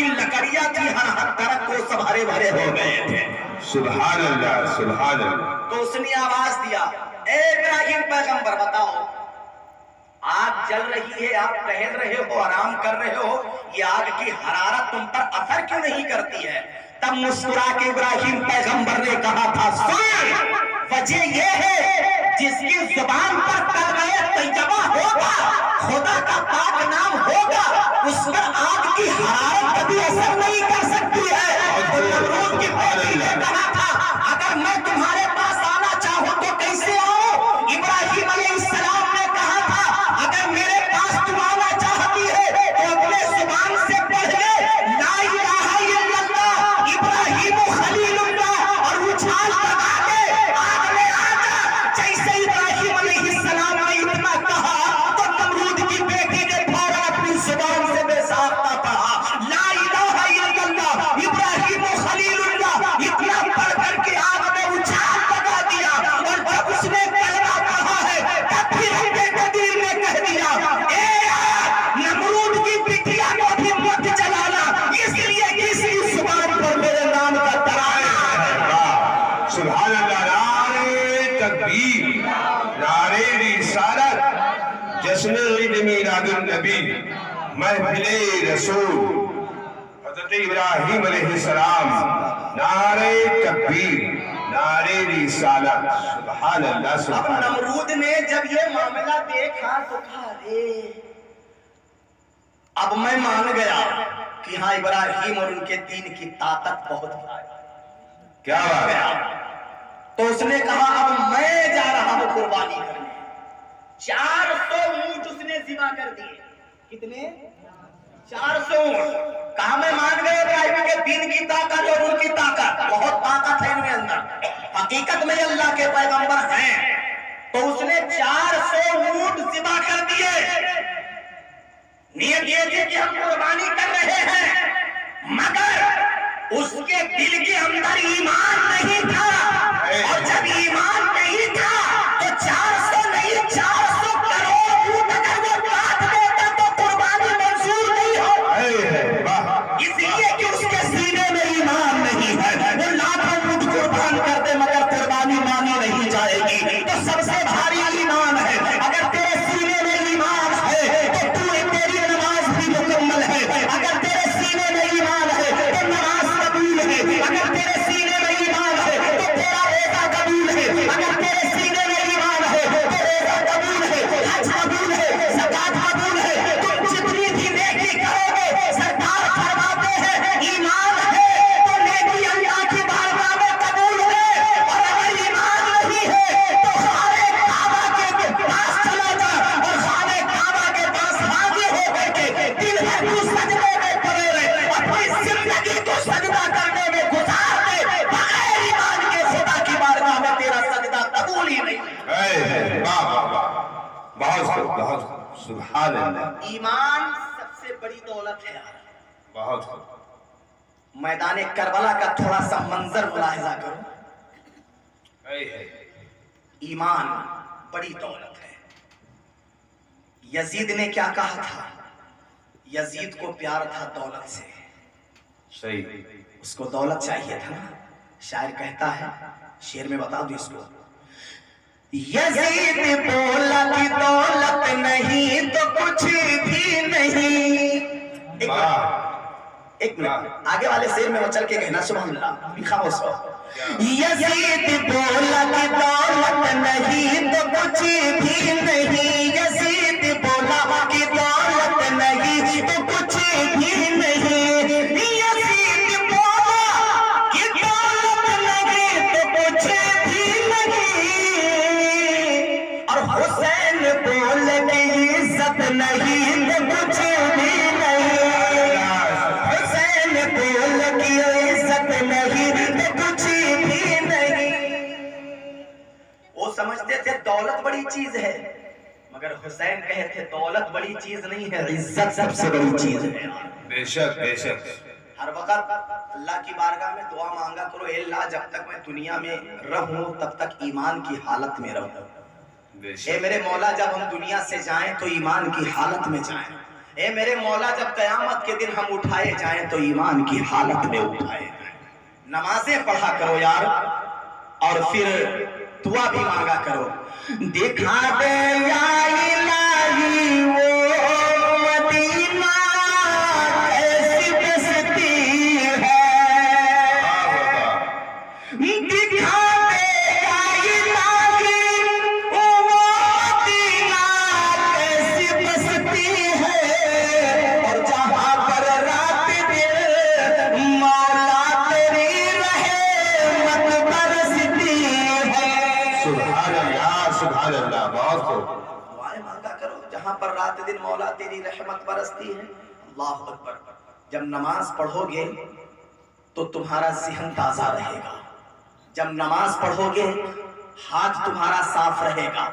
کی لکڑیاں تھی ہر ہر طرف کو سب ہرے بھرے ہو گئے تھے. سبحان اللہ سبحان اللہ. تو اس نے آواز دیا اے ابراہیم پیغمبر بتاؤ آگ جل رہی ہے آپ ٹہل رہے ہو آرام کر رہے ہو یہ آگ کی حرارت تم پر اثر کیوں نہیں کرتی ہے؟ تب مسکرا کے ابراہیم پیغمبر نے کہا تھا سن وجہ یہ ہے جس کی زبان پر کلمہ طیبہ ہوگا خدا کا پاک نام ہوگا اس پر آگ کی حرارت کبھی اثر نہیں کر سکتی ہے. تو نمرود کی بیٹی نے کہا تھا اگر میں تمہارے پاس آنا چاہوں تو کیسے آؤں؟ ابراہیم علیہ السلام نے کہا تھا اگر میرے پاس تم آنا چاہتی ہے تو اپنے زبان سے پڑھ لے لا الہ الا اللہ ابراہیم خلیل اللہ اور اچھال لگا کے آگ میں آ جا. جیسے ابراہیم علیہ السلام نے اتنا کہا تو نمرود کی بیٹی نے فوراً اپنی زبان سے بے ساختہ کہا لا الہ الا اللہ ابراہیم خلیل اللہ اتنا پڑھ کر کے آگ میں اچھال لگا دیا. اور جب اس نے کلمہ کہا ہے تب پھر اپنے قدیر نے کہہ دیا اے نمرود کی بٹیا کو بھی مت جلانا اس لیے کسی زبان پر میرے نام کا ترانہ ہے. سبحان اللہ. نعرہ تکبیر نعرہ رسالت جشن عید میلاد النبی محفل رسول حضرت ابراہیم علیہ السلام. نعرہ تکبیر نعرہ رسالت. سبحان اللہ اب سبحان اللہ. نمرود نے جب یہ معاملہ دیکھا تو کہا ارے اب میں مان گیا کہ ہاں ابراہیم اور ان کے دین کی طاقت بہت ہے. کیا بات ہے؟ تو اس نے کہا اب میں جا رہا ہوں قربانی کرنے. 400 اونٹ اس نے ذبح کر دیے. کتنے؟ 400 اونٹ. کہا میں مان گیا ابراہیم کے دین کی طاقت اور ان کی طاقت بہت طاقت ہے ان میں اندر حقیقت میں اللہ کے پیغمبر ہیں. تو اس نے 400 اونٹ ذبح کر دیے. نیت یہ تھی کہ ہم قربانی کر رہے ہیں مگر اس کے دل کے اندر ایمان نہیں تھا. اور جب ایمان نہیں تھا تو 400 نہیں 400 کروڑ اونٹ اگر وہ کاٹ دیتا تو قربانی منظور نہیں ہو. اس لیے کہ اس کے سینے میں ایمان نہیں ہے. وہ لاکھوں اونٹ قربان کر دے مگر قربانی مانی نہیں جائے گی. تو سب سے بھاری ایمان ہے. اگر تیرے سینے میں ایمان ہے تو تیری نماز بھی مکمل ہے. اگر تیرے سینے میں ایمان ہے تو نماز قبول ہے. اگر تیرے سینے میں ایمان ہے تو تیرا روزہ قبول ہے. اگر تیرے سینے میں ایمان ہے تو روزہ قبول ہے. حج قبول ہے. زکات قبول ہے. تم جتنی بھی نیکی کرو گے سرکار فرماتے ہیں ایمان ہے تو نیکی اللہ کی بارگاہ میں قبول ہے. اور اگر ایمان نہیں ہے تو خانہ کعبہ کے پاس چلا جا اور خانہ کعبہ کے پاس حاضر ہو کر کے دل ہے تو سجدے میں پڑے رہے. اپنی زندگی کو سجدہ کرنے میں گزار دے. بغیر ایمان کے خدا کی بارگاہ میں تیرا سجدہ قبول ہی نہیں. بہت سبحان اللہ. ایمان سب سے بڑی دولت ہے یار. بہت میدان کربلا کا تھوڑا سا منظر ملاحظہ کرو. ایمان بڑی دولت ہے. یزید نے کیا کہا تھا؟ یزید کو پیار تھا دولت سے. صحیح. اس کو دولت چاہیے تھا نا. شاعر کہتا ہے شعر میں بتا دو اس کو یزید بولا کہ دولت نہیں تو کچھ بھی نہیں. ایک منٹ آگے والے شعر میں وہ چل کے کہنا سبحان اللہ لکھا ہو اس کو. یزید بولا کہ دولت نہیں تو کچھ بھی نہیں. یزید بولا کہ دولت نہیں تو کچھ بھی نہیں. یزید بولا کہ دولت نہیں تو کچھ بھی نہیں. اور حسین بولے کہ عزت نہیں تو کچھ بھی نہیں. حسین بولے کہ عزت نہیں تو کچھ بھی نہیں. وہ سمجھتے تھے دولت بڑی چیز ہے مگر حسین کہے تھے دولت بڑی چیز نہیں ہے عزت سب سے بڑی چیز ہے. بے شک بے شک. ہر وقت اللہ کی بارگاہ میں دعا مانگا کرو اے اللہ جب تک میں دنیا میں رہوں تب تک ایمان کی حالت میں رہوں. اے میرے مولا جب ہم دنیا سے جائیں تو ایمان کی حالت میں جائیں. اے میرے مولا جب قیامت کے دن ہم اٹھائے جائیں تو ایمان کی حالت میں اٹھائے جائیں. نمازیں پڑھا کرو یار اور پھر دعا بھی مانگا کرو. دکھا دے یا الہی وہ مدینہ کیسی بستی ہے. دکھا دے یا الہی وہ مدینہ کیسی بستی ہے. اور جہاں پر رات دن مولا تیری رحمت برستی ہے. سبحان اللہ سبحان اللہ. بہت خوب. دعائیں مانگا کرو جہاں پر رات دن مولا تیری رحمت برستی ہے. اللہ اکبر. جب نماز پڑھو گے تو تمہارا ذہن تازہ رہے گا. جب نماز پڑھو گے ہاتھ تمہارا صاف رہے گا.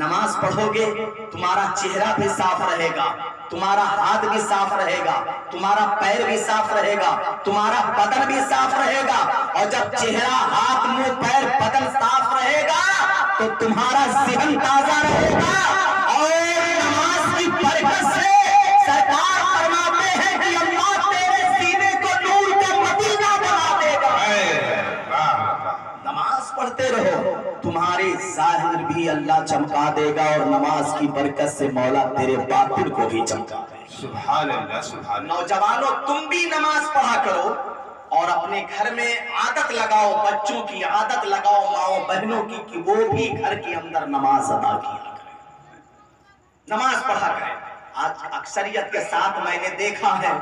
نماز پڑھو گے تمہارا چہرہ بھی صاف رہے گا, تمہارا ہاتھ بھی صاف رہے گا, تمہارا پیر بھی صاف رہے گا, تمہارا بدن بھی صاف رہے گا. اور جب چہرہ ہاتھ منہ پیر بدن صاف رہے گا تو تمہارا ذہن تازہ رہے گا. اور نماز کی برکت سے سرکار فرماتے ہیں کہ اللہ تیرے سینے کو نور کا مدینہ بنا دے گا. نماز پڑھتے رہو تمہاری ظاہر بھی اللہ چمکا دے گا اور نماز کی برکت سے مولا تیرے باطن کو بھی چمکا دے گا. سبحان اللہ سبحان اللہ. نوجوانوں تم بھی نماز پڑھا کرو اور اپنے گھر میں عادت لگاؤ, بچوں کی عادت لگاؤ, ماؤں بہنوں کی کہ وہ بھی گھر کے اندر نماز ادا کیا کریں, نماز پڑھا کریں. آج اکثریت کے ساتھ میں نے دیکھا ہے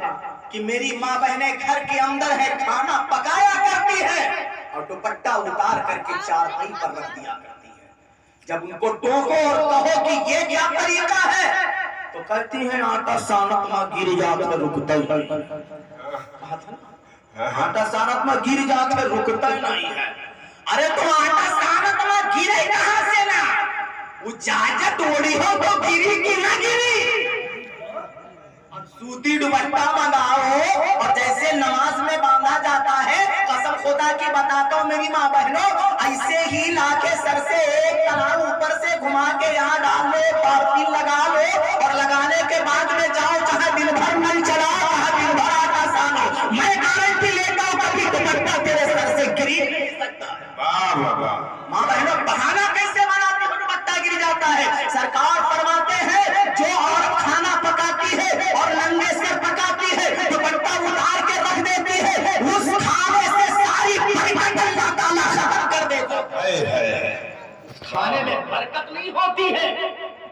کہ میری ماں بہنیں گھر کے اندر ہے, کھانا پکایا کرتی ہے اور دوپٹہ اتار کر کے چارپائی پر رکھ دیا کرتی ہے. جب ان کو ٹوکو اور کہو کہ یہ کیا طریقہ ہے تو کہتی ہیں آٹا سانت ماں گر جات میں رکتا ہی کہا تھا نا, آٹا سانت میں گر جات میں رکتا ہی نہیں ہے. ارے تو آٹا سانت میں گرے کہاں سے نا, وہ جاجت اوڑی ہو تو گری کی نہ گری. سوتی دوپٹہ منگاؤ اور جیسے نماز میں باندھا جاتا ہے, قسم خدا کی بتاتا ہوں میری ماں بہنوں, ایسے ہی لا کے سر سے ایک تلاب اوپر سے گھما کے یہاں ڈال لو, پارفل لگا لو اور لگانے کے بعد میں جاؤ چاہے دن بھر نل چلا, چاہے دن بھر آٹا سانو, میں گارنٹی لیتا ہوں کبھی دوپٹہ تیرے سر سے گری نہیں سکتا ہے. ماں بہنوں بہانہ کیسے بناتی ہو دوپٹہ گر جاتا ہے. سرکار فرماتے ہیں جو عورت کھانا پکاتی ہے اور ننگے سر پکاتی ہے, دوپٹہ اتار کے رکھ دیتی ہے, اس کھانے سے ساری برکت اللہ تعالیٰ ختم کر دیتا ہے. کھانے میں برکت نہیں ہوتی ہے,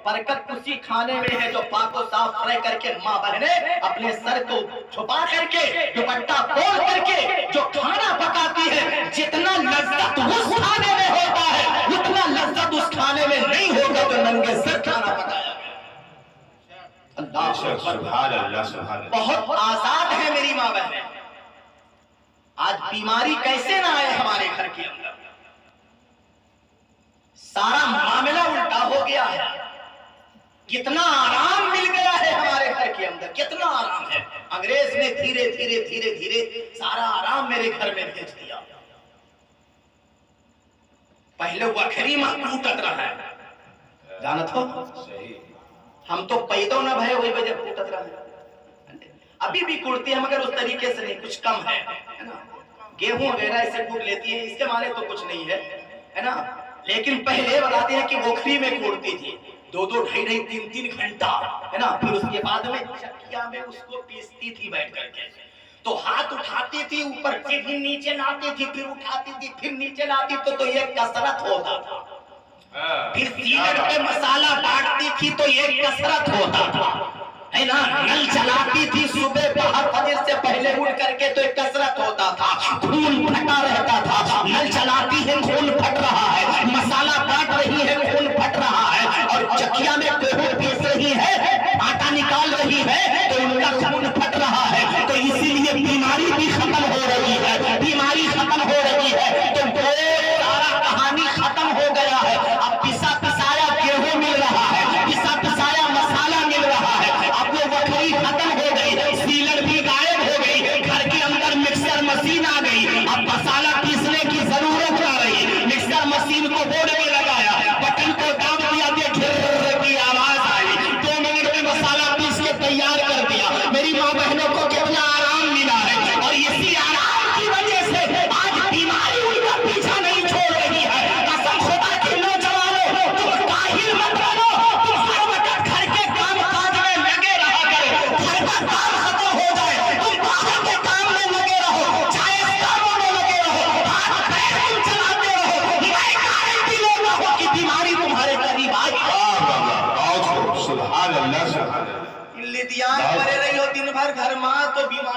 برکت اسی کھانے میں ہے جو پاک و صاف رہ کر کے ماں بہنیں اپنے سر کو چھپا کر کے دوپٹہ کھول کر کے جو کھانا پکاتی ہے, جتنا لذت اس کھانے میں ہوتا ہے اتنا لذت اس کھانے میں نہیں ہوگا جو ننگے سر کھانا پکایا. اللہ سبحان اللہ سبحان اللہ. بہت آزاد ہے میری ماں بہنیں. آج بیماری کیسے نہ آئے ہمارے گھر کے اندر, سارا معاملہ الٹا ہو گیا ہے. کتنا آرام مل گیا ہے ہمارے گھر کے اندر, کتنا آرام ہے. انگریز نے دھیرے دھیرے دھیرے دھیرے سارا آرام میرے گھر میں بھیج دیا. پہلے وکھری ماں ٹوٹت رہا ہے, جانت ہو ہم تو پیدا نہ بھائے ہوئی وجہ ٹوٹت رہا ہے. ابھی بھی ٹوٹتی ہے مگر اس طریقے سے نہیں, کچھ کم ہے نا. گیہوں وغیرہ اسے ٹوٹ لیتی ہے, اس کے معنی تو کچھ نہیں ہے نا. لیکن پہلے بتاتے ہیں کہ وکھری میں ٹوٹتی تھی 2-2 ڈھائی 3 گھنٹہ ہے نا. پھر اس کے بعد میں چکیا میں اس کو پیستی تھی بیٹھ کر کے, تو ہاتھ اٹھاتی تھی اوپر سے پھر نیچے لاتی تھی, پھر اٹھاتی تھی پھر نیچے لاتی, تو یہ کثرت ہوتا تھا. پھر سیلر پہ مسالہ بانٹتی تھی تو یہ کثرت ہوتا تھا ہے نا. نل چلاتی تھی صبح باہر فجر سے پہلے اٹھ کر کے تو ایک کثرت ہوتا تھا, خون پھٹا رہتا تھا. نل چلاتی ہے خون پھٹ رہا ہے, مسالہ بانٹ رہی ہے خون پھٹ رہا ہے, اور چکیا میں گیہوں پیس رہی ہے, آٹا نکال رہی ہے تو ان کا خون پھٹ رہا ہے. تو اسی لیے بیماری بھی ختم ہو رہی ہے, بیماری ختم ہو رہی ہے. تو وہ سارا کہانی ختم ہو گیا ہے. اب پسا پسایا گیہوں مل رہا ہے, پسا پسایا مسالہ مل رہا ہے. اب وہ وکھری ختم ہو گئی, سیلر بھی گائے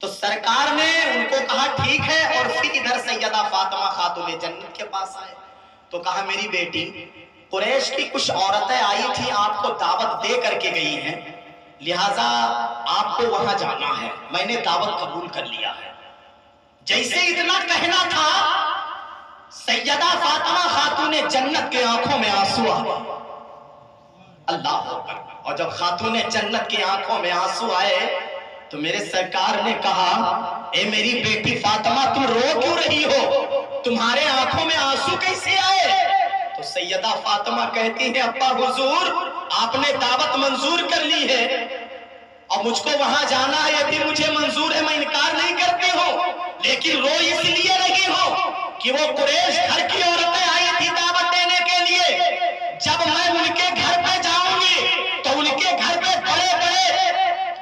تو سرکار نے ان کو کہا ٹھیک ہے، اور پھر ادھر سیدہ فاطمہ خاتون جنت کے پاس آئے تو کہا میری بیٹی، قریش کی کچھ عورتیں آئی تھی، آپ کو دعوت دے کر کے گئی ہیں، لہٰذا آپ کو وہاں جانا ہے، میں نے دعوت قبول کر لیا ہے۔ جیسے اتنا کہنا تھا، سیدہ فاطمہ خاتون جنت کے آنکھوں میں آنسو آ گئے۔ اللہ اکبر۔ اور جب خاتون جنت کی آنکھوں میں آنسو آئے تو میرے سرکار نے کہا، اے میری بیٹی فاطمہ، تم رو کیوں رہی ہو؟ تمہارے آنکھوں میں آنسو کیسے آئے؟ تو سیدہ فاطمہ کہتی ہے، ابا حضور، آپ نے دعوت منظور کر لی ہے اور مجھ کو وہاں جانا ہے، یہ بھی مجھے منظور ہے، میں انکار نہیں کرتی ہوں، لیکن رو اس لیے رہی ہوں کہ وہ قریش گھر کی عورتیں آئی تھی دعوت دینے کے لیے، جب میں ان کے گھر پہ جاؤں گی تو ان کے گھر پہ بڑے بڑے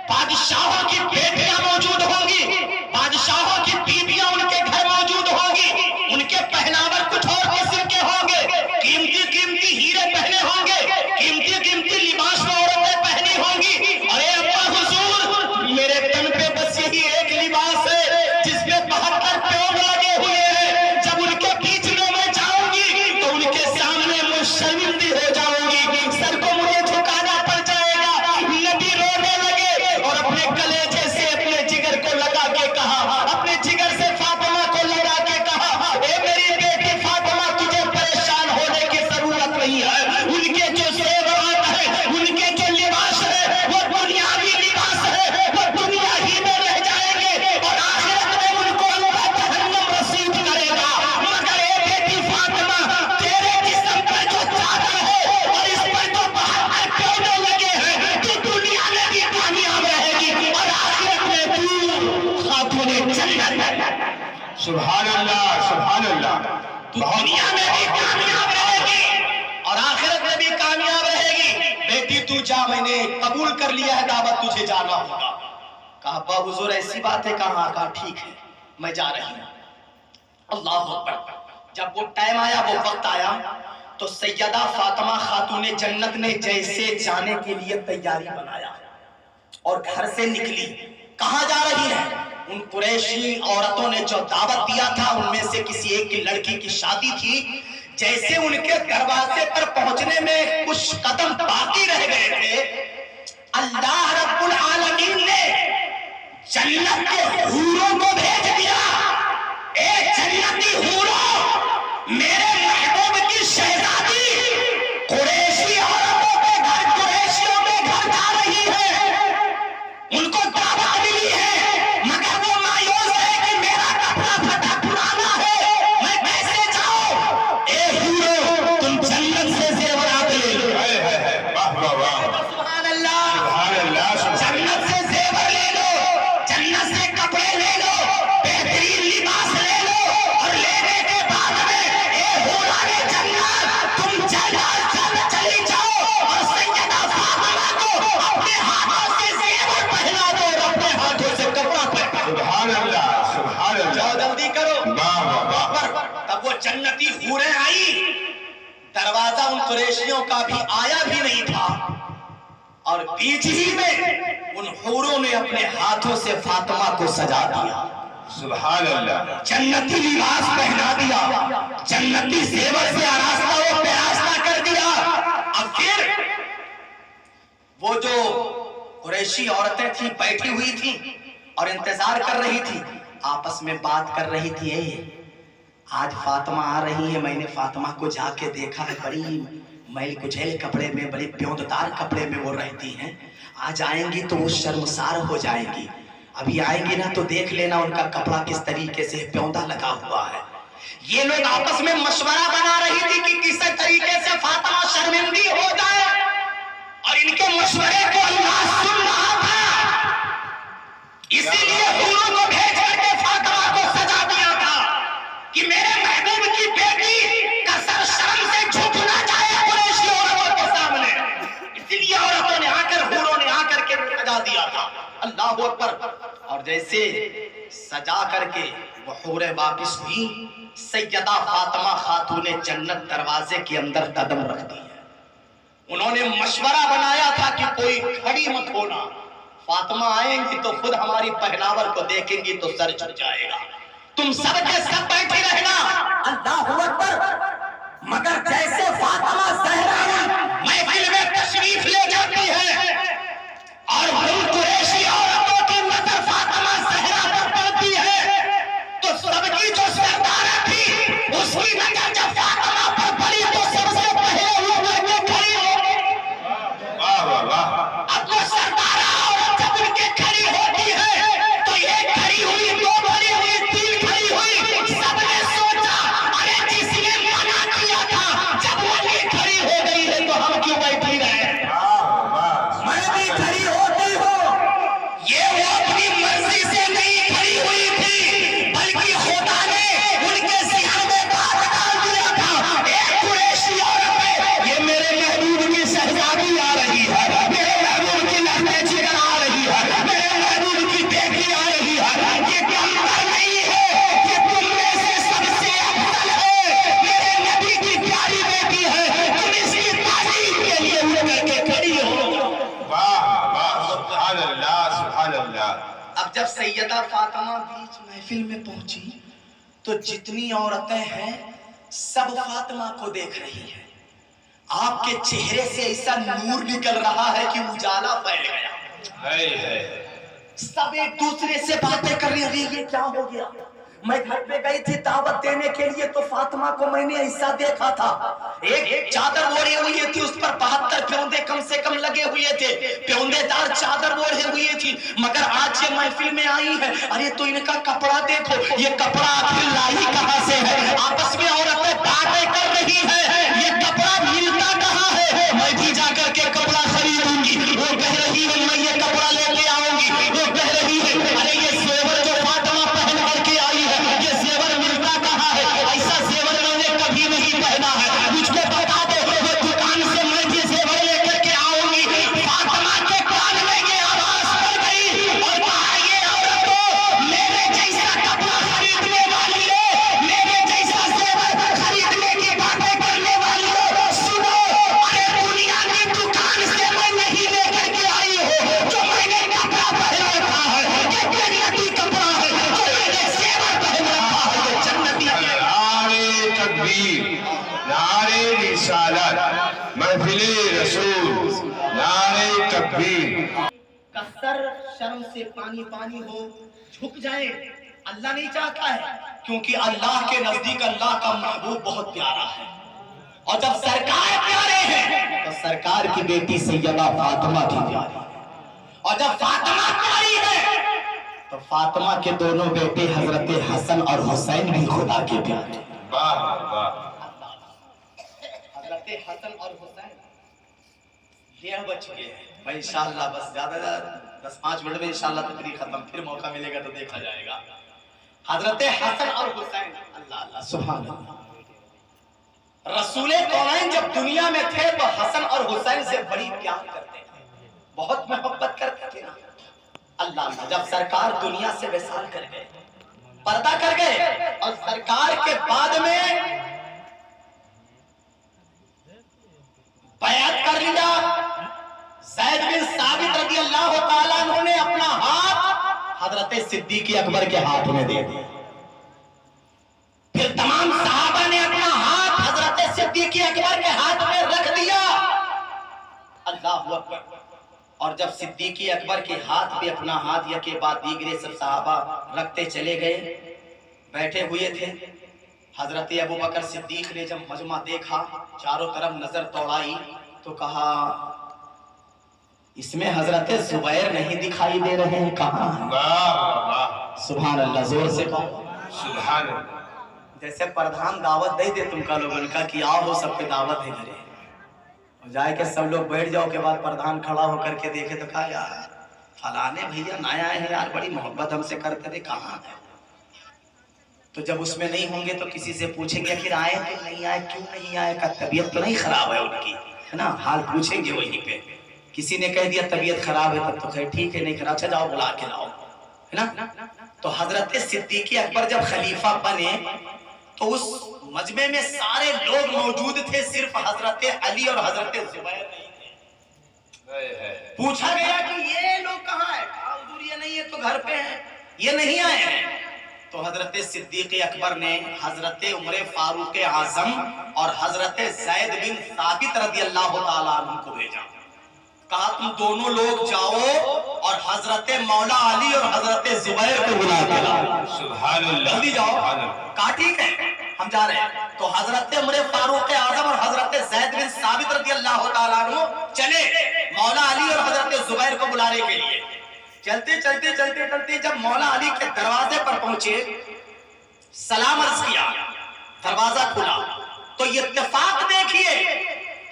بادشاہوں کی بیٹیاں موجود ہوں گی، بادشاہوں کی بیویاں ان کے گھر موجود ہوں گی، ان کے پہناور کچھ اور قسم کے ہوں گے، قیمتی قیمتی ہیرے پہنے ہوں گے، قیمتی قیمتی لباس میں عورتیں پہنی ہوں گی۔ ارے ابا حضور، میرے تن پہ بس یہی ایک لباس ہے جس میں 72 پیوند لگے ہوئے ہیں، جب ان کے بیچ میں میں جاؤں گی تو ان کے سامنے میں شرمندی ہو جاؤں گی، سر کو مجھے جھکانا پڑ جائے گا۔ نبی رونے لگے اور اپنے کلیجے سے اپنے جگر کو لگا کے کہا، اپنے جگر سے فاطمہ کو لگا کے کہا، اے میری بیٹی فاطمہ، تجھے پریشان ہونے کی ضرورت نہیں ہے، ان کے جو زیورات ہیں، ان کے جو لباس ہے، وہ دنیاوی لباس ہے، وہ دنیا ہی میں رہ جائیں گے اور آخرت میں ان کو اللہ جہنم رسید کرے گا، مگر اے بیٹی فاطمہ، تیرے جسم پر جو چادر ہے اور اس پر جو 72 پیوندے لگے ہیں، تو دنیا میں بھی کامیاب رہے گی اور آخرت میں تو خاتون جنت۔ سبحان اللہ، سبحان اللہ۔ تو دنیا میں بھی کامیاب رہے گی اور آخرت میں بھی کامیاب رہے گی۔ بیٹی تو جا، میں نے قبول کر لیا ہے دعوت، تجھے جانا ہوگا۔ کہا ابا حضور ایسی بات ہے؟ کہا ٹھیک ہے، میں جا رہی ہوں۔ اللہ اکبر۔ جب وہ ٹائم آیا، وہ وقت آیا تو سیدہ فاطمہ خاتون جنت نے جیسے جانے کے لیے تیاری بنایا اور گھر سے نکلی۔ کہاں جا رہی ہے؟ ان قریشی عورتوں نے جو دعوت دیا تھا ان میں سے کسی ایک کی لڑکی کی شادی تھی، جیسے ان کے دروازے پر پہنچنے میں کچھ قدم باقی رہ گئے تھے، اللہ رب العالمین نے جنت کے حوروں کو بھیج دیا۔ اے جنتی حوروں، میرے محبوب کی شہزادی قریشی عورتوں کے گھر، قریشیوں کے گھر جا رہی ہے، ان کو دعوت ملی ہے، مگر وہ مایوس ہے کہ میرا کپڑا پھٹا پرانا ہے، میں کیسے جاؤں؟ اے حوروں، تم جنت سے زیورات لے لو۔ واہ واہ واہ، سبحان اللہ، سبحان اللہ، سبحان اللہ۔ جنت سے زیور لے لو، جنت سے کپڑے لے لو، بہترین لباس لے لو، اور لینے کے بعد میں اے حوران جنت، تم چلی جاؤ اور سیدہ فاطمہ کو اپنے ہاتھوں سے زیور پہنا دو اور اپنے ہاتھوں سے کپڑا پہنا دو۔ سبحان اللہ، سبحان جاؤ اللہ۔ جلدی کرو۔ واہ واہ واہ۔ تب وہ جنتی حوریں آئی، دروازہ ان قریشیوں کا بھی آیا بھی نہیں تھا، اور بیچ ہی میں ان حوروں نے اپنے ہاتھوں سے فاطمہ کو سجا دیا، سبحان اللہ۔ جنتی لباس پہنا دیا، جنتی زیور سے آراستہ و پیراستہ کر دیا۔ اب پھر وہ جو قریشی عورتیں تھیں بیٹھی ہوئی تھیں اور انتظار کر رہی تھی، آپس میں بات کر رہی تھی، آج فاطمہ آ رہی ہے، میں نے فاطمہ کو جا کے دیکھا ہے، بڑی میل کچیل کپڑے میں، بڑے پیونددار کپڑے میں وہ رہتی ہیں، آج آئیں گی تو وہ شرمسار ہو جائیں گی، ابھی آئیں گی نا تو دیکھ لینا ان کا کپڑا کس طریقے سے پیوندا لگا ہوا ہے۔ یہ لوگ آپس میں مشورہ بنا رہی تھی کہ کس طریقے سے فاطمہ شرمندی ہو جائے، اور ان کے مشورے کو اللہ سن رہا تھا، اسی لیے حوروں کو بھیج کر کے فاطمہ کو سجا دیا تھا کہ میرے محبوب کی بیٹی کا سر شرم سے جھک نہ جائے قریشی عورتوں کے سامنے، اسی لیے عورتوں نے آ کر، حوروں نے آ کر کے سجا دیا تھا۔ اللہ اکبر۔ اور جیسے سجا کر کے وہ حوریں واپس ہوئی، سیدہ فاطمہ خاتون جنت دروازے کے اندر قدم رکھتی ہے۔ انہوں نے مشورہ بنایا تھا کہ کوئی کھڑی مت ہونا، فاطمہ آئیں گی تو خود ہماری پہناور کو دیکھیں گی تو سر جھک جائے گا. تم سب کے سب بیٹھے رہنا. اللہ اکبر. مگر جیسے فاطمہ زہرا محفل میں تشریف لے جاتی ہے اور ہم قریشی عورتوں کی نظر فاطمہ زہرا پر پڑتی ہے تو سب کی جو سردارہ تھی اس کی نظر جب فاطمہ پر پڑی تو سب سے پہلے وہ لڑکے کھڑی ہو گئی. واہ واہ واہ. اب وہ سردارہ عورت جب ان کے کھڑی ہوتی ہے تو یہ کھڑی ہوئی دو کھڑی ہوئی تین کھڑی ہوئی سب نے سوچا ارے جس نے منع کیا تھا جب وہ نہیں کھڑی ہو گئی ہے تو ہم کیوں بیٹھے رہے. میں بھی کھڑی ہوتی ہوں. یہ وہ اپنی مرضی سے نہیں کھڑی ہوئی تھی بلکہ خدا نے ان کے ذہن میں بات ڈال دیا تھا. ایک قریشی عورت ہے یہ میرے محبوب کی شہزادی آ رہی ہے, میرے محبوب کی لہنے جگر آ رہی ہے, میرے محبوب کی بیٹی آ رہی ہے. یہ کمتر نہیں ہے, یہ تم میں سے سب سے افضل ہے, میرے نبی کی پیاری بیٹی ہے. تم اس کی تعریف کے لیے اٹھ کر کے کھڑی ہو. واہ واہ. سبحان اللہ سبحان اللہ. اب جب سیدہ فاطمہ بیچ محفل میں پہنچی تو جتنی عورتیں ہیں سب فاطمہ کو دیکھ رہی ہیں. آپ کے چہرے سے ایسا نور نکل رہا ہے کہ اجالا پھیل گیا. ہے. سب ایک دوسرے سے باتیں کر رہی ہیں. یہ کیا ہو گیا؟ میں گھر پہ گئی تھی دعوت دینے کے لیے تو فاطمہ کو میں نے ایسا دیکھا تھا, ایک چادر اوڑھے ہوئی تھی, اس پر 72 پیوندے کم سے کم لگے ہوئے تھے, پیوندے دار چادر اوڑھے ہوئی تھی. مگر آج یہ محفل میں آئی ہے, ارے تو ان کا کپڑا دیکھو, یہ کپڑا آخر لائی کہاں سے ہے؟ آپس میں عورتیں باتیں کر رہی ہیں, یہ کپڑا ملتا کہاں ہے؟ میں بھی جا کر کے کپڑا خریدوں گی. وہ کہہ رہی ہے میں یہ کپڑا لے کے آؤں گی. وہ کہہ رہی ہے ارے یہ زیور جو فاطمہ پہن کر کے آئی ہے یہ زیور ملتا کہاں ہے؟ ایسا زیور میں نے کبھی نہیں پہنا ہے, مجھ کو بتا دو. وہ دکان سے میں بھی زیور لے کر کے آؤں گی. فاطمہ کے کان میں یہ آواز پڑ گئی اور کہا یہ عورتوں میرے جیسا کپڑا خریدنے والی ہے, میرے جیسا زیور خریدنے کی باتیں کرنے والی ہو, سنو ارے دنیا کی دکان سے میں نہیں لے کر کے آئی ہوں جو میں نے کپڑا پہن رکھا ہے. یہ جنتی کپڑا ہے جو میں نے زیور پہن رکھا ہے. یہ جنتی نعرے تکبیر, نعرے رسالت, محفل رسول, نعرے تکبیر. کا سر شرم سے پانی پانی ہو, جھک جائے. اللہ نہیں چاہتا ہے کیونکہ اللہ کے نزدیک اللہ کا محبوب بہت پیارا ہے. اور جب سرکار پیارے ہیں تو سرکار کی بیٹی سیدہ فاطمہ بھی پیاری ہے. اور جب فاطمہ پیاری ہے تو فاطمہ کے دونوں بیٹے حضرت حسن اور حسین بھی خدا کے پیارے. واہ واہ. حضرت حسن اور حسین 1:30 بج گئے. میں انشاءاللہ بس زیادہ 10-5 منٹ میں انشاءاللہ تقریر ختم, پھر موقع ملے گا تو دیکھا جائے گا. حضرت حسن اور حسین, اللہ اللہ سبحان اللہ. رسول کونین جب دنیا میں تھے تو حسن اور حسین سے بڑی پیار کرتے تھے, بہت محبت کرتے تھے نا. اللہ اللہ جب سرکار دنیا سے وصال کر گئے, پردہ کر گئے, اور سرکار کے بعد میں بیعت کر لیا, زید بن ثابت رضی اللہ تعالیٰ عنہ نے اپنا ہاتھ حضرت صدیق اکبر کے ہاتھ میں دے دیا. پھر تمام صحابہ نے اپنا ہاتھ حضرت صدیق اکبر کے ہاتھ میں رکھ دیا. اللہ اکبر. اور جب صدیق اکبر کے ہاتھ پہ اپنا ہاتھ یا کے بعد دیگرے سب صحابہ رکھتے چلے گئے, بیٹھے ہوئے تھے. حضرت ابو بکر صدیق نے جب مجمع دیکھا, چاروں طرف نظر دوڑائی تو کہا اس میں حضرت زبیر نہیں دکھائی دے رہے ہیں, کہاں ہیں؟ واہ واہ. سبحان اللہ, زور سے کہو سبحان اللہ. جیسے پردھان دعوت دے دے تم کا لوگوں کا کہ آؤ ہو سب پہ دعوت ہے گھرے, اور جائے کہ سب لوگ بیٹھ جاؤ کے بعد پردھان کھڑا ہو کر کے دیکھے تو کہا یار فلانے بھیا نہ آئے ہیں یار, بڑی محبت ہم سے کرتے تھے, کہاں ہے؟ تو جب اس میں نہیں ہوں گے تو کسی سے پوچھیں گے پھر آئے کہ نہیں آئے, کیوں نہیں آئے, کا طبیعت تو نہیں خراب ہے ان کی, ہے نا, حال پوچھیں گے وہیں پہ. کسی نے کہہ دیا طبیعت خراب ہے تب تو خیر ٹھیک ہے, نہیں خراب, اچھا جاؤ بلا کے لاؤ, ہے نا. تو حضرت صدیق اکبر جب خلیفہ بنے تو اس مجمع میں سارے لوگ موجود تھے, صرف حضرت علی اور حضرت زبیر نہیں تھے. پوچھا گیا کہ یہ لوگ کہاں ہیں؟ کہا حضور یہ نہیں ہے تو گھر پہ ہیں، یہ نہیں آئے ہیں۔ تو حضرت صدیق اکبر نے حضرت عمر فاروق اعظم اور حضرت زید بن ثابت رضی اللہ تعالیٰ عنہ کو بھیجا، کہا تم دونوں لوگ جاؤ اور حضرت مولا علی اور حضرت زبیر کو بلا کے لاؤ، سبحان اللہ، جلدی جاؤ۔ کہا ٹھیک ہے ہم جا رہے ہیں۔ تو حضرت عمر فاروق اعظم اور حضرت زید بن ثابت رضی اللہ تعالیٰ عنہ چلے مولا علی اور حضرت زبیر کو بلانے کے لیے۔ چلتے چلتے چلتے چلتے جب مولا علی کے دروازے پر پہنچے، سلام عرض کیا، دروازہ کھلا تو یہ اتفاق دیکھیے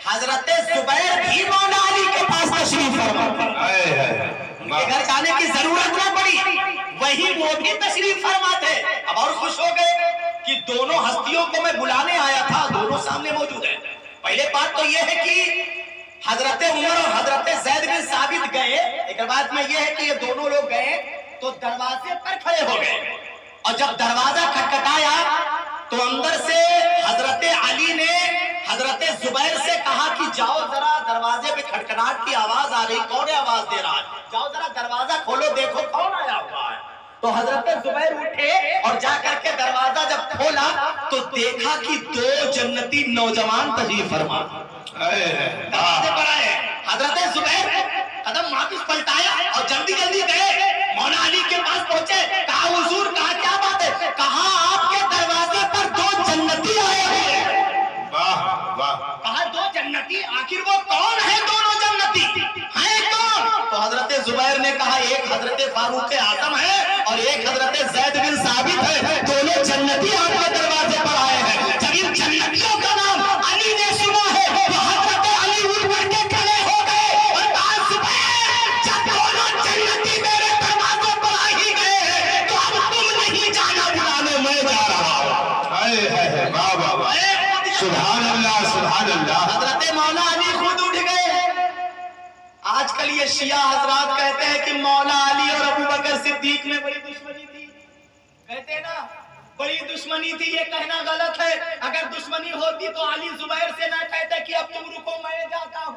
حضرت زبیر بھی مولا علی کے پاس تشریف فرما، ان کے گھر جانے کی ضرورت نہ پڑی، وہی وہ بھی تشریف فرما تھے۔ اب اور خوش ہو گئے کہ دونوں ہستیوں کو میں بلانے آیا تھا، دونوں سامنے موجود ہیں۔ پہلے بات تو یہ ہے کہ حضرت عمر اور حضرت زید بن ثابت گئے، ایک بات میں یہ ہے کہ یہ دونوں لوگ گئے تو دروازے پر کھڑے ہو گئے، اور جب دروازہ کھٹکھٹایا تو اندر سے حضرت علی نے حضرت زبیر سے کہا کہ جاؤ ذرا دروازے پہ کھٹکھٹاہٹ کی آواز آ رہی، کون آواز دے رہا ہے، جاؤ ذرا دروازہ کھولو دیکھو کون آیا ہوا ہے۔ تو حضرت زبیر اٹھے اور جا کر کے دروازہ جب کھولا تو دیکھا کہ دو جنتی نوجوان تشریف فرما دروازے پر آئے۔ حضرت زبیر قدم واپس پلٹایا اور جلدی جلدی گئے مولا علی کے پاس پہنچے، کہا حضور کہا کیا بات ہے؟ کہا آپ کے دروازے پر دو جنتی آئے ہوئے ہیں۔ کہا دو جنتی؟ آخر وہ کون ہے دونوں جنتی ہیں کون؟ تو حضرت زبیر نے کہا ایک حضرت فاروق اعظم ہے اور ایک حضرت زید بن ثابت ہے، دونوں جنتی آپ کے دروازے پر آئے ہیں۔ جب ان جنتیوں کا نام علی نے سنا ہے تو حضرت علی اٹھ کر کے کھڑے ہو گئے اور کہا زبیر جب دونوں جنتی میرے دروازے پر آ ہی گئے ہیں تو اب تم نہیں جانا بلانے، میں جا رہا ہوں۔ سبحان اللہ، سبحان اللہ۔ حضرت مولا علی خود اٹھ گئے۔ آج کل یہ شیعہ حضرات کہتے ہیں کہ مولا علی اور ابو بکر صدیق میں بڑی دشمنی تھی، کہتے ہیں نا بڑی دشمنی تھی، یہ کہنا غلط ہے۔ اگر دشمنی ہوتی تو علی زبیر سے نہ کہتے کہ اب تم رکو میں جاتا ہوں،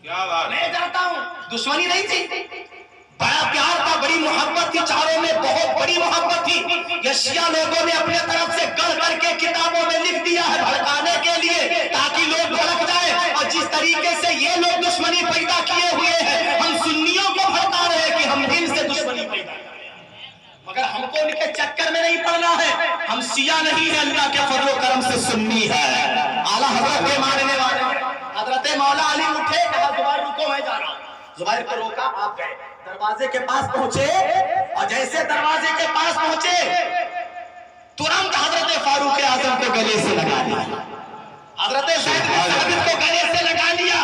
کیا بات، میں جاتا ہوں۔ دشمنی نہیں تھی، بڑا پیار تھا، بڑی محبت تھی، چاروں میں بہت بڑی محبت تھی۔ یہ شیعہ لوگوں نے اپنے طرف سے گڑھ کر کے کتابوں میں لکھ دیا ہے بھڑکانے کے لیے، تاکہ لوگ بھڑک جائیں، اور جس طریقے سے یہ لوگ دشمنی پیدا کیے ہوئے ہیں، ہم سنیوں کو بھڑکا رہے ہیں کہ ہم ان سے دشمنی پیدا کریں، مگر ہم کو ان کے چکر میں نہیں پڑنا ہے۔ ہم شیعہ نہیں ہیں، اللہ کے فضل و کرم سے سنی ہے، اعلیٰ حضرت کے ماننے والے ہیں۔ حضرت مولا علی اٹھے، کہا زبیر رکو میں جا رہا ہوں۔ زبیر کو روکا، آپ گئے دروازے کے پاس پہنچے، اور جیسے دروازے کے پاس پہنچے ترنت حضرت فاروق اعظم کو گلے سے لگا لیا، حضرت زید بن ثابت کو گلے سے لگا لیا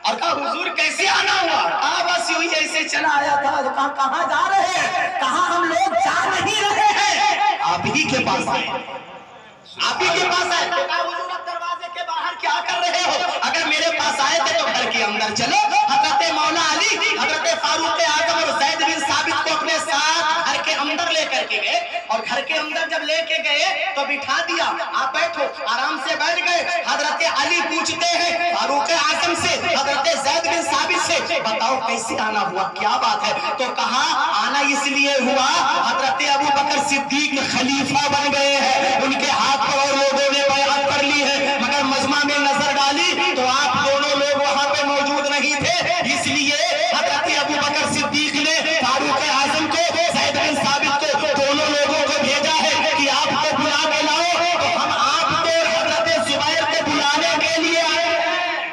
اور کہا حضور کیسے آنا ہوا؟ کہا بس یوں ہی ایسے چلا آیا تھا۔ کہا کہاں جا رہے ہیں؟ کہا ہم لوگ جا نہیں رہے ہیں، آپ ہی کے پاس آئے، آپ ہی کے پاس آئے۔ کہا حضور اب دروازے کے باہر کیا کر رہے ہو؟ اگر میرے پاس آئے تھے تو گھر کے اندر چلو۔ حضرت مولا علی حضرت فاروق اعظم اور زید بن ثابت کو اپنے ساتھ گھر کے اندر لے کر کے گئے، اور گھر کے اندر جب لے کے گئے تو بٹھا دیا، آپ بیٹھو، آرام سے بیٹھ گئے۔ حضرت علی پوچھتے ہیں فاروق اعظم سے، حضرت زید بن ثابت سے، بتاؤ کیسے آنا ہوا، کیا بات ہے؟ تو کہا آنا اس لیے ہوا حضرت ابو بکر صدیق خلیفہ بن گئے ہیں، ان کے ہاتھ پر اور لوگوں نے بیعت کر لی ہے، مگر مجمع میں نظر ڈالی تو آپ دونوں لوگ وہاں پہ موجود نہیں تھے، اس لیے حضرت ابو بکر صدیق نے فاروق اعظم کو، زید بن ثابت کو، دونوں لوگوں کو بھیجا ہے کہ آپ کو بلا کے لاؤ۔ تو ہم آپ کو حضرت زبیر کو بلانے کے لیے آئے ہیں،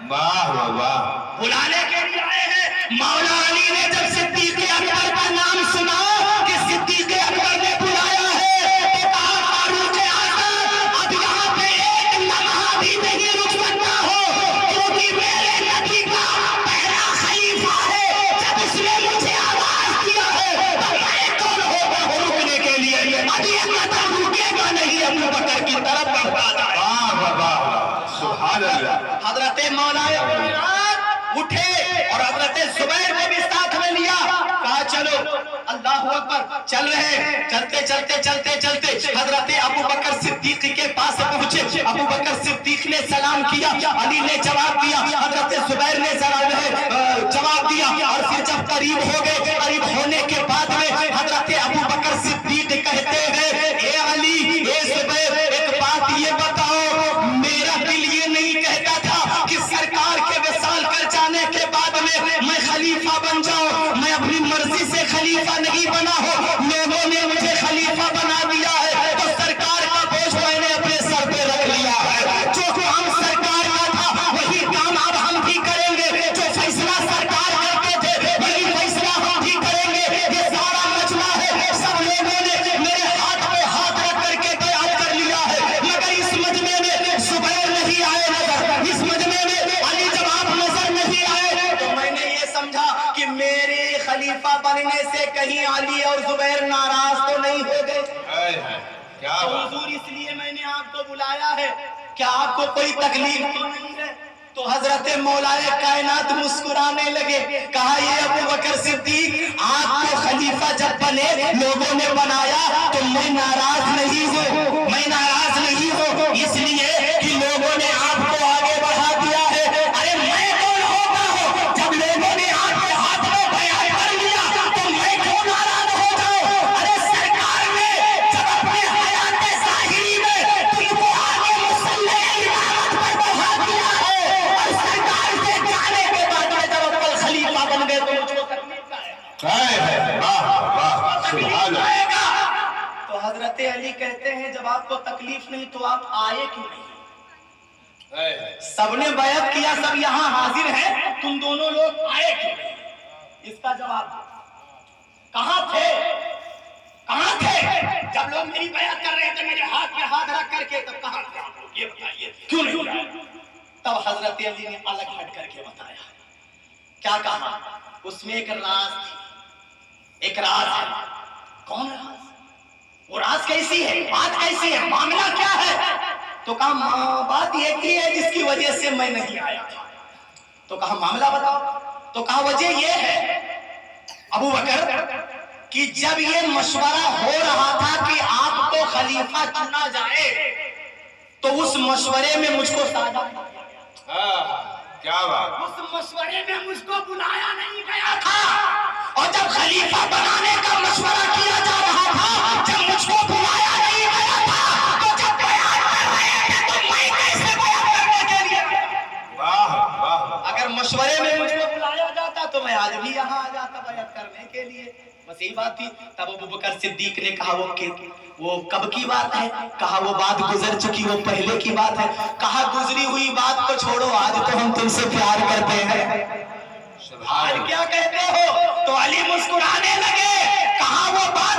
واہ واہ، بلانے کے لیے آئے ہیں۔ مولا علی نے جب صدیق اکبر کا نام سنا کہ صدیق اکبر نے بلایا ہے تو کہا فاروق اعظم اب یہاں پہ ایک لمحہ بھی نہیں رک سکتا ہو، کیونکہ میرے نبی کا پہلا خلیفہ ہے، جب اس نے مجھے آواز دیا ہے تو میں کون ہوگا رکنے کے لیے؟ ابھی قدم رکے گا نہیں، ابو بکر کی طرف بڑھتا جائے۔ واہ واہ، سبحان اللہ۔ حضرت مولا اٹھے اور حضرت زبیر کو بھی ساتھ میں لیا، کہا چلو، اللہ اکبر، چل رہے، چلتے چلتے چلتے چلتے حضرت ابو بکر صدیق کے پاس پہنچے سے ابو بکر صدیق نے سلام کیا، علی نے جواب دیا، حضرت زبیر نے جواب دیا، اور پھر جب قریب ہو گئے، قریب ہونے کے بعد میں حضرت ابو بکر صدیق کہتے ہیں اے علی اے زبیر ایک بات یہ بتاؤ، میرا دل یہ نہیں کہتا تھا کہ سرکار کے وصال کر جانے کے بعد میں خلیفہ بن جاؤں، میں اپنی مرضی سے خلیفہ نہیں بنا ہوں، لوگوں نے مجھے خلیفہ بنا دیا ہے، تو سرکار کا بوجھ میں نے اپنے سر پہ رکھ لیا ہے، جو کام سرکار کا تھا وہی کام اب ہم بھی کریں گے، جو فیصلہ سرکار کرتے تھے وہی فیصلہ ہم بھی کریں گے، یہ سارا مجمع ہے، سب لوگوں نے میرے ہاتھ پہ ہاتھ رکھ کر کے بیعت کر لیا ہے، مگر اس مجمع میں زبیر نہیں آئے نظر، اس مجمع میں علی جب آپ نظر نہیں آئے تو میں نے یہ سمجھا کہ میرے خلیفہ بننے سے کہیں علی اور زبیر ناراض تو نہیں ہو گئے، کیا تو بات حضور اس لیے میں نے آپ کو بلایا ہے، کیا آپ کو کوئی تکلیف تو نہیں ہے؟ تو حضرت مولا کائنات مسکرانے لگے، کہا یہ ابو بکر صدیق آپ کو خلیفہ جب بنے لوگوں نے بنایا تو میں ناراض نہیں ہوں، میں ناراض نہیں ہوں، اس لیے کہ لوگوں نے آپ کو آگے بڑھا دیا ہے، ارے میں کون ہوتا ہوں جب لوگوں نے آپ کے ہاتھ میں بیعت کر لیا تو میں کیوں ناراض ہو جاؤں، ارے سرکار نے جب اپنے حیات ظاہری میں تم کو آگے مسلح امامت پر بڑھا دیا ہے، اور سرکار سے جانے کے بعد میں جب اول خلیفہ بن گئے تو مجھ کو تکلیف کا ہے، سبحان اللہ۔ تو حضرت علی کہتے ہیں جب آپ کو تکلیف نہیں تو آپ آئے کیوں نہیں؟ سب نے بیعت کیا، سب یہاں حاضر ہیں، تم دونوں لوگ آئے کیوں نہیں؟ اس کا جواب دو، کہاں تھے؟ کہاں تھے جب لوگ میری بیعت کر رہے تھے میرے ہاتھ میں ہاتھ رکھ کر کے، تب کہاں تھے یہ بتائیے، کیوں نہیں آئے؟ تب حضرت علی نے الگ ہٹ کر کے بتایا، کیا کہا؟ اس میں ایک راز تھی، ایک راز ہے، کون راز؟ وہ راز کیسی ہے، بات کیسی ہے، معاملہ کیا ہے؟ تو کہا بات یہ کی ہے جس کی وجہ سے میں نہیں آیا تھا، تو کہا معاملہ بتاؤ، تو کہا وجہ یہ ہے ابو بکر کہ جب یہ مشورہ ہو رہا تھا کہ آپ کو خلیفہ چنا جائے تو اس مشورے میں مجھ کو کیا بات، اس مشورے میں مجھ کو بلایا نہیں گیا تھا، اور جب خلیفہ بنانے کا مشورہ کیا جا رہا تھا جب مجھ کو بلایا نہیں گیا تھا تو جب بیعت کر رہے تھے تو میں کیسے بیعت کرنے کے لیے آیا؟ واہ واہ، اگر مشورے میں مجھ کو بلایا جاتا تو میں آج بھی یہاں آ جاتا بیعت کرنے کے لیے، بس یہی بات تھی۔ تب ابو بکر صدیق نے کہا وہ کب کی بات ہے؟ کہا وہ بات گزر چکی، وہ پہلے کی بات ہے، کہا گزری ہوئی بات کو چھوڑو، آج تو ہم تم سے پیار کرتے ہیں، آج کیا کہتے ہو؟ تو علی مسکرانے لگے، کہا وہ بات